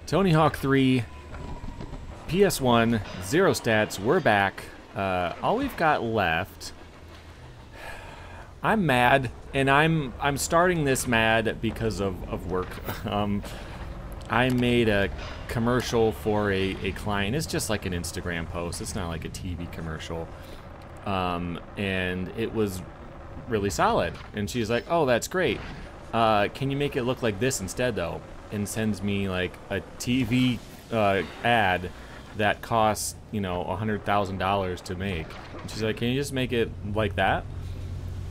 Tony Hawk 3, PS1, 0 stats, we're back. All we've got left, I'm mad, and I'm starting this mad because of work. I made a commercial for a client. It's just like an Instagram post. It's not like a TV commercial. And it was really solid. And she's like, oh, that's great. Can you make it look like this instead, though? And sends me like a TV ad that costs, you know, $100,000 to make. And she's like, can you just make it like that?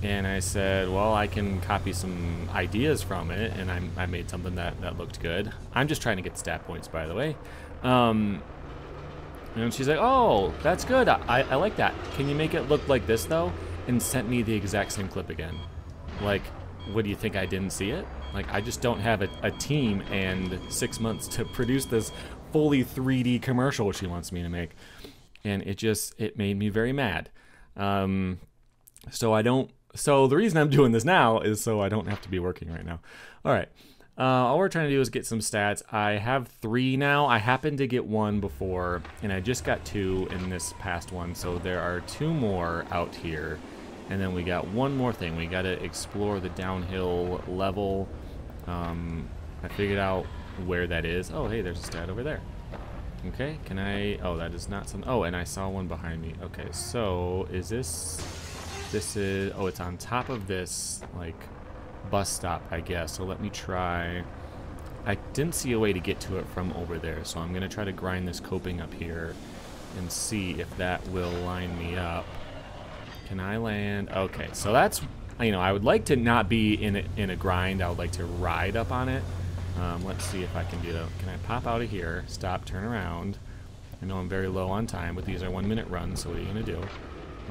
And I said, well, I can copy some ideas from it, and I made something that looked good. I'm just trying to get stat points, by the way. And she's like, oh, that's good. I like that. Can you make it look like this, though? And sent me the exact same clip again. Like, what do you think, I didn't see it? Like, I just don't have a team and 6 months to produce this fully 3D commercial she wants me to make. And it made me very mad. So the reason I'm doing this now is so I don't have to be working right now. All right. All we're trying to do is get some stats. I have 3 now. I happened to get 1 before, and I just got 2 in this past one. So there are 2 more out here. And then we got 1 more thing. We got to explore the downhill level. I figured out where that is. Oh, hey, there's a stat over there. Okay, can I... Oh, that is not some... Oh, and I saw one behind me. Okay, so is this... This is... Oh, it's on top of this, like, bus stop, I guess. So let me try... I didn't see a way to get to it from over there, so I'm going to try to grind this coping up here and see if that will line me up. Can I land? Okay, so that's... You know, I would like to not be in a grind. I would like to ride up on it. Let's see if I can do that. Can I pop out of here, stop, turn around? I know I'm very low on time, but these are 1-minute runs, so what are you going to do?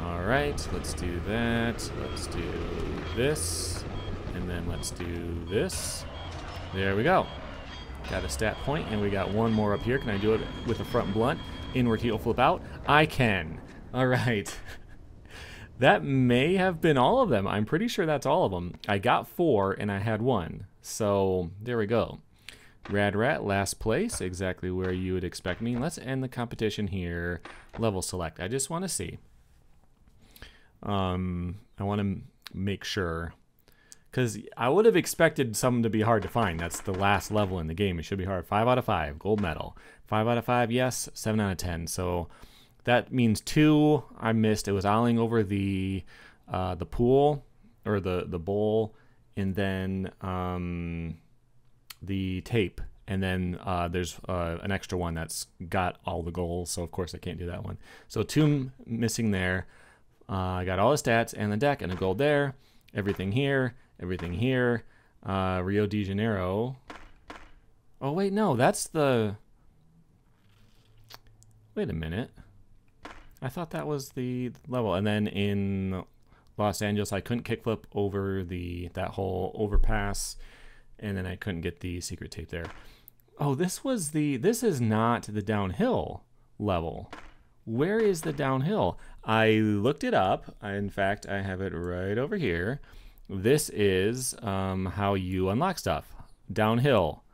Alright, let's do that. Let's do this. And then let's do this. There we go. Got a stat point, and we got 1 more up here. Can I do it with a front blunt? Inward heel flip out? I can. Alright. That may have been all of them. I'm pretty sure that's all of them. I got 4, and I had 1. So, there we go. Rad Rat, last place, exactly where you would expect me. Let's end the competition here. Level select. I just want to see. I want to make sure. Because I would have expected something to be hard to find. That's the last level in the game. It should be hard. 5 out of 5. Gold medal. 5 out of 5, yes. 7 out of 10. So... That means 2 I missed. It was owling over the pool or the bowl, and then the tape, and then there's an extra one that's got all the goals. So of course I can't do that one. So 2 missing there. I got all the stats and the deck and a gold there. Everything here. Everything here. Rio de Janeiro. Oh wait, no, that's the. Wait a minute. I thought that was the level. And then in Los Angeles, I couldn't kickflip over that whole overpass, and then I couldn't get the secret tape there. Oh, this is not the downhill level. Where is the downhill? I looked it up. In fact, I have it right over here. This is how you unlock stuff. Downhill.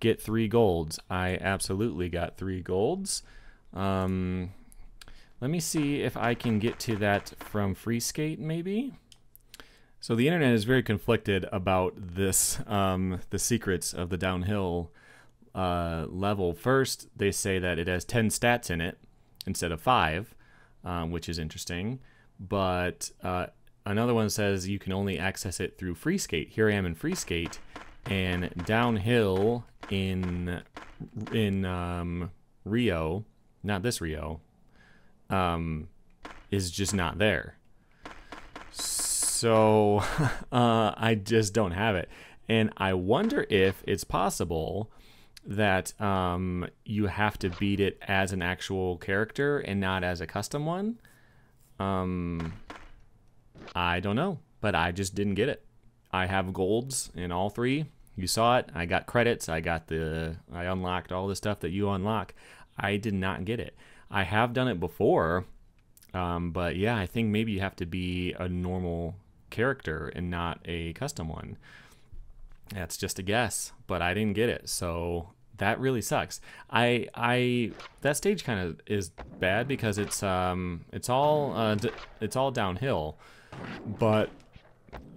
Get 3 golds. I absolutely got 3 golds. Let me see if I can get to that from Free Skate, maybe? So the internet is very conflicted about this, the secrets of the downhill level. First, they say that it has 10 stats in it instead of 5, which is interesting. But another one says you can only access it through Free Skate. Here I am in Free Skate, and downhill in Rio, not this Rio, is just not there. So I just don't have it. And I wonder if it's possible that you have to beat it as an actual character and not as a custom one. I don't know, but I just didn't get it. I have golds in all 3. You saw it. I got credits. I unlocked all the stuff that you unlock. I did not get it. I have done it before, but yeah, I think maybe you have to be a normal character and not a custom one. That's just a guess, but I didn't get it, so that really sucks. That stage kind of is bad because it's all downhill, but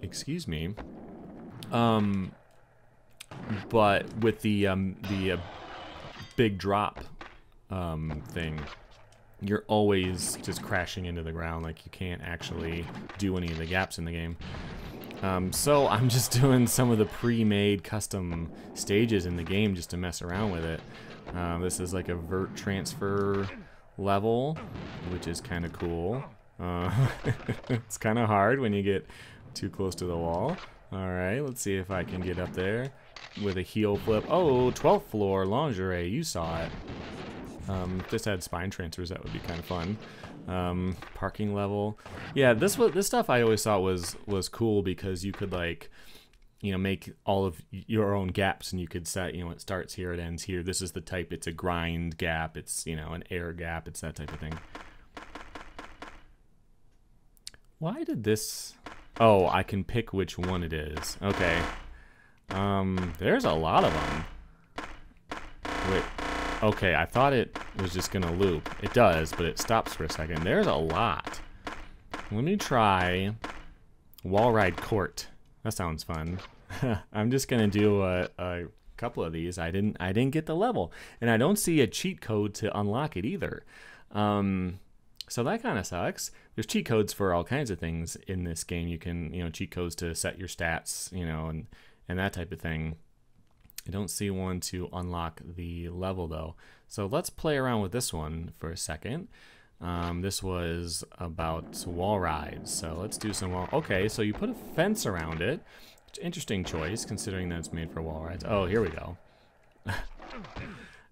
excuse me, but with the big drop thing, you're always just crashing into the ground. Like, you can't actually do any of the gaps in the game. So I'm just doing some of the pre-made custom stages in the game just to mess around with it. This is like a vert transfer level, which is kind of cool. It's kind of hard when you get too close to the wall. Alright, let's see if I can get up there with a heel flip. Oh, 12th floor lingerie, you saw it. If this had spine transfers, that would be kind of fun. Parking level. Yeah, this stuff I always thought was cool because you could, like, you know, make all of your own gaps, and you could set, you know, it starts here, it ends here. This is the type, it's a grind gap, it's, you know, an air gap, it's that type of thing. Why did this... Oh, I can pick which one it is. Okay. There's a lot of them. Wait. Okay, I thought it was just gonna loop. It does, but it stops for a second. There's a lot. Let me try Wall Ride Court. That sounds fun. I'm just gonna do a couple of these. I didn't get the level, and I don't see a cheat code to unlock it either. So that kind of sucks. There's cheat codes for all kinds of things in this game. You can, you know, cheat codes to set your stats, you know, and that type of thing. I don't see one to unlock the level though. So let's play around with this one for a second. This was about wall rides. So let's do some wall. Okay, so you put a fence around it. Interesting choice considering that it's made for wall rides. Oh, here we go.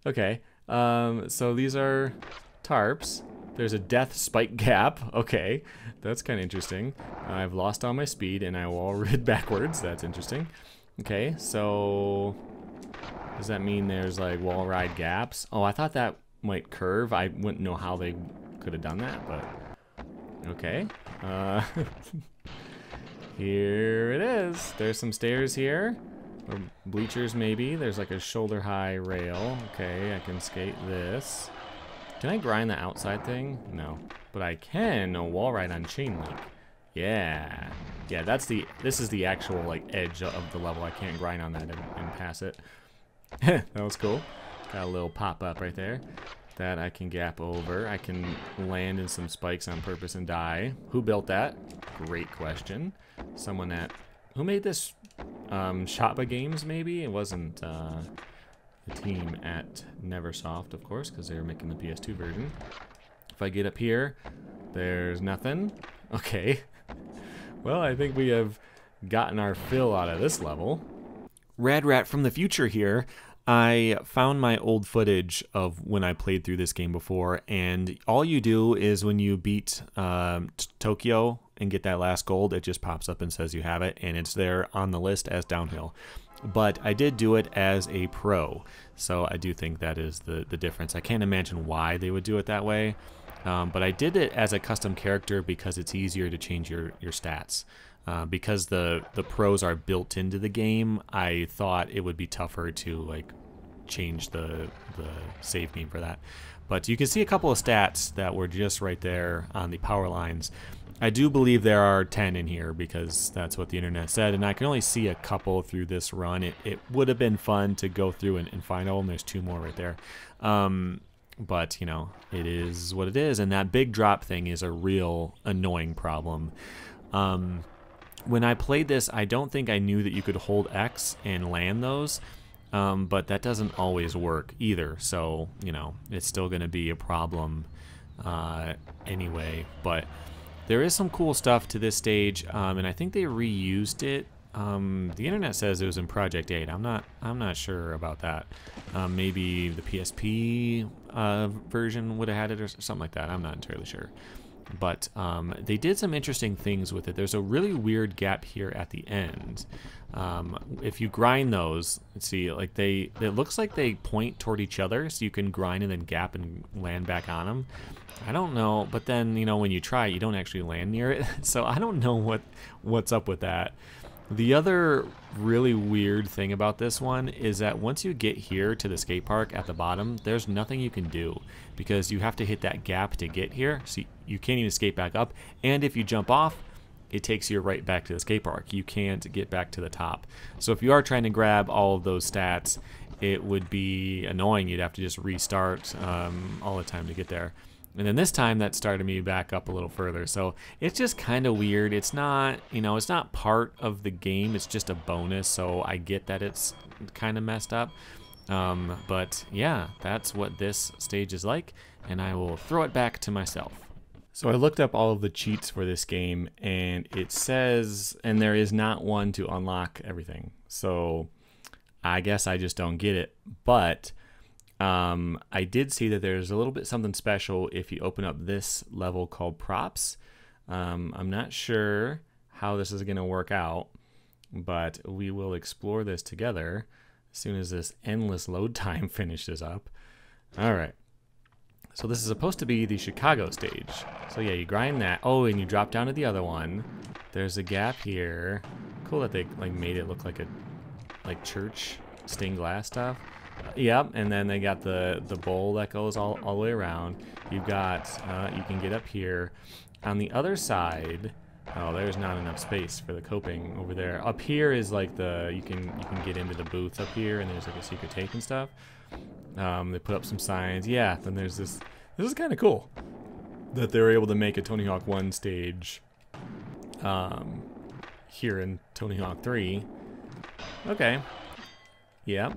Okay, so these are tarps. There's a death spike gap. Okay, that's kind of interesting. I've lost all my speed and I wall rid backwards. That's interesting. Okay, so does that mean there's like wall ride gaps? Oh, I thought that might curve. I wouldn't know how they could have done that, but okay. Here it is. There's some stairs here, or bleachers maybe. There's like a shoulder high rail. Okay, I can skate this. Can I grind the outside thing? No, but I can wall ride on chain link. Yeah, yeah. This is the actual like edge of the level. I can't grind on that and pass it. That was cool. Got a little pop up right there that I can gap over. I can land in some spikes on purpose and die. Who built that? Great question. Someone that who made this? Shotba Games maybe. It wasn't. The team at Neversoft, of course, because they were making the PS2 version. If I get up here, there's nothing. Okay. Well, I think we have gotten our fill out of this level. Rad Rat from the future here. I found my old footage of when I played through this game before, and all you do is when you beat Tokyo and get that last gold, it just pops up and says you have it, and it's there on the list as downhill. But I did do it as a pro, so I do think that is the difference. I can't imagine why they would do it that way, but I did it as a custom character because it's easier to change your stats. Because the pros are built into the game, I thought it would be tougher to like change the save name for that. But you can see a couple of stats that were just right there on the power lines. I do believe there are 10 in here because that's what the internet said, and I can only see a couple through this run. It would have been fun to go through and find all, and there's 2 more right there. But, you know, it is what it is, and that big drop thing is a real annoying problem. When I played this, I don't think I knew that you could hold X and land those, but that doesn't always work either, so, you know, it's still going to be a problem anyway, but... There is some cool stuff to this stage, and I think they reused it. The internet says it was in Project 8. I'm not sure about that. Maybe the PSP version would have had it or something like that. I'm not entirely sure. But they did some interesting things with it. There's a really weird gap here at the end. If you grind those, let's see, like it looks like they point toward each other, so you can grind and then gap and land back on them. I don't know, but then, you know, when you try, you don't actually land near it. So I don't know what's up with that. The other really weird thing about this one is that once you get here to the skate park at the bottom, there's nothing you can do because you have to hit that gap to get here. So you can't even skate back up. And if you jump off, it takes you right back to the skate park. You can't get back to the top. So if you are trying to grab all of those stats, it would be annoying. You'd have to just restart all the time to get there. And then this time that started me back up a little further. So it's just kind of weird. It's not, you know, it's not part of the game. It's just a bonus. So I get that it's kind of messed up. But yeah, that's what this stage is like. And I will throw it back to myself. So I looked up all of the cheats for this game, and it says, and there is not one to unlock everything. So I guess I just don't get it. But I did see that there's a little bit something special if you open up this level called props. I'm not sure how this is going to work out, but we will explore this together as soon as this endless load time finishes up. All right. So this is supposed to be the Chicago stage. So yeah, you grind that. Oh, and you drop down to the other one. There's a gap here. Cool that they like made it look like a church stained glass stuff. Yep, and then they got the bowl that goes all the way around. You've got you can get up here. On the other side, oh, there's not enough space for the coping over there. Up here is like you can get into the booth up here, and there's like a secret tape and stuff. They put up some signs. Yeah, then there's this. This is kind of cool that they were able to make a Tony Hawk 1 stage here in Tony Hawk 3. Okay. Yeah.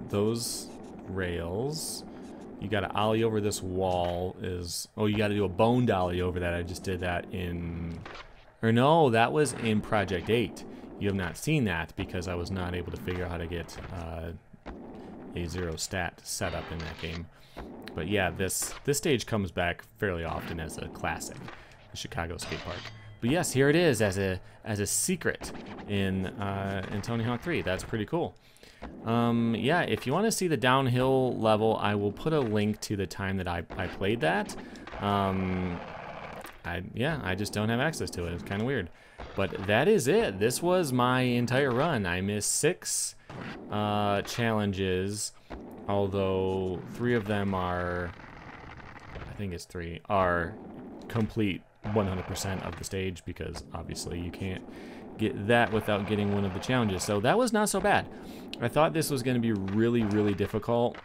Those rails. You got to ollie over this wall. Oh, you got to do a bone dolly over that. I just did that in... Or no, that was in Project 8. You have not seen that because I was not able to figure out how to get... a zero stat setup in that game. But yeah, this stage comes back fairly often as a classic, the Chicago skate park. But yes, here it is as a secret in Tony Hawk 3. That's pretty cool. Yeah, if you want to see the downhill level, I will put a link to the time that I played that. I just don't have access to it. It's kind of weird. But that is it. This was my entire run. I missed 6 challenges, although 3 of them are, I think it's 3, are complete 100% of the stage, because obviously you can't get that without getting one of the challenges. So that was not so bad. I thought this was going to be really, really difficult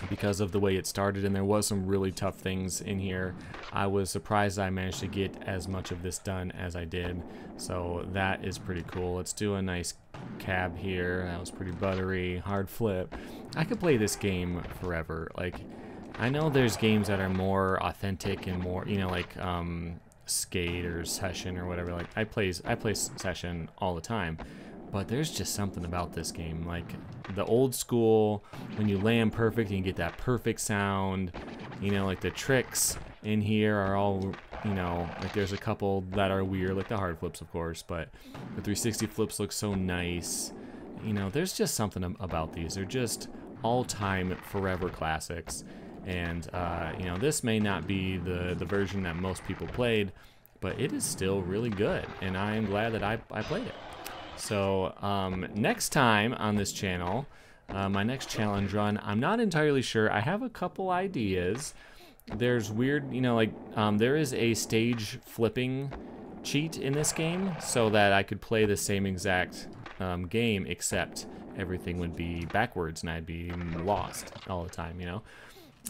because of the way it started, and there was some really tough things in here. I was surprised I managed to get as much of this done as I did, so that is pretty cool. Let's do a nice cab here. That was pretty buttery. Hard flip. I could play this game forever. Like, I know there's games that are more authentic and more, you know, like Skate or Session or whatever. Like I play Session all the time, but there's just something about this game, like the old school, when you land perfect and you get that perfect sound, you know, like the tricks in here are all, you know, like there's a couple that are weird, like the hard flips, of course, but the 360 flips look so nice. You know, there's just something about these. They're just all-time forever classics. And, you know, this may not be the version that most people played, but it is still really good, and I am glad that I played it. So, next time on this channel, my next challenge run, I'm not entirely sure. I have a couple ideas. There's weird, you know, like, there is a stage flipping cheat in this game, so that I could play the same exact game, except everything would be backwards, and I'd be lost all the time, you know?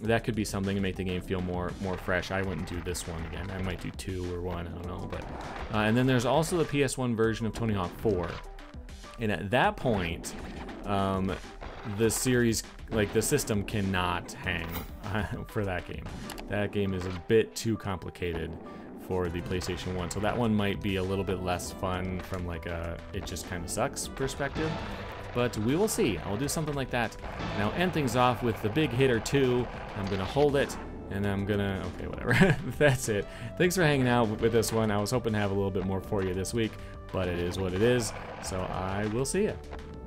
That could be something to make the game feel more fresh. I wouldn't do this one again. I might do 2 or 1, I don't know. But and then there's also the PS1 version of Tony Hawk 4. And at that point, the series, like the system cannot hang for that game. That game is a bit too complicated for the PlayStation 1. So that one might be a little bit less fun from like a it just kind of sucks perspective. But we will see. I'll do something like that. And I'll end things off with the big hitter 2. I'm going to hold it, and I'm going to... Okay, whatever. That's it. Thanks for hanging out with this one. I was hoping to have a little bit more for you this week, but it is what it is. So I will see you.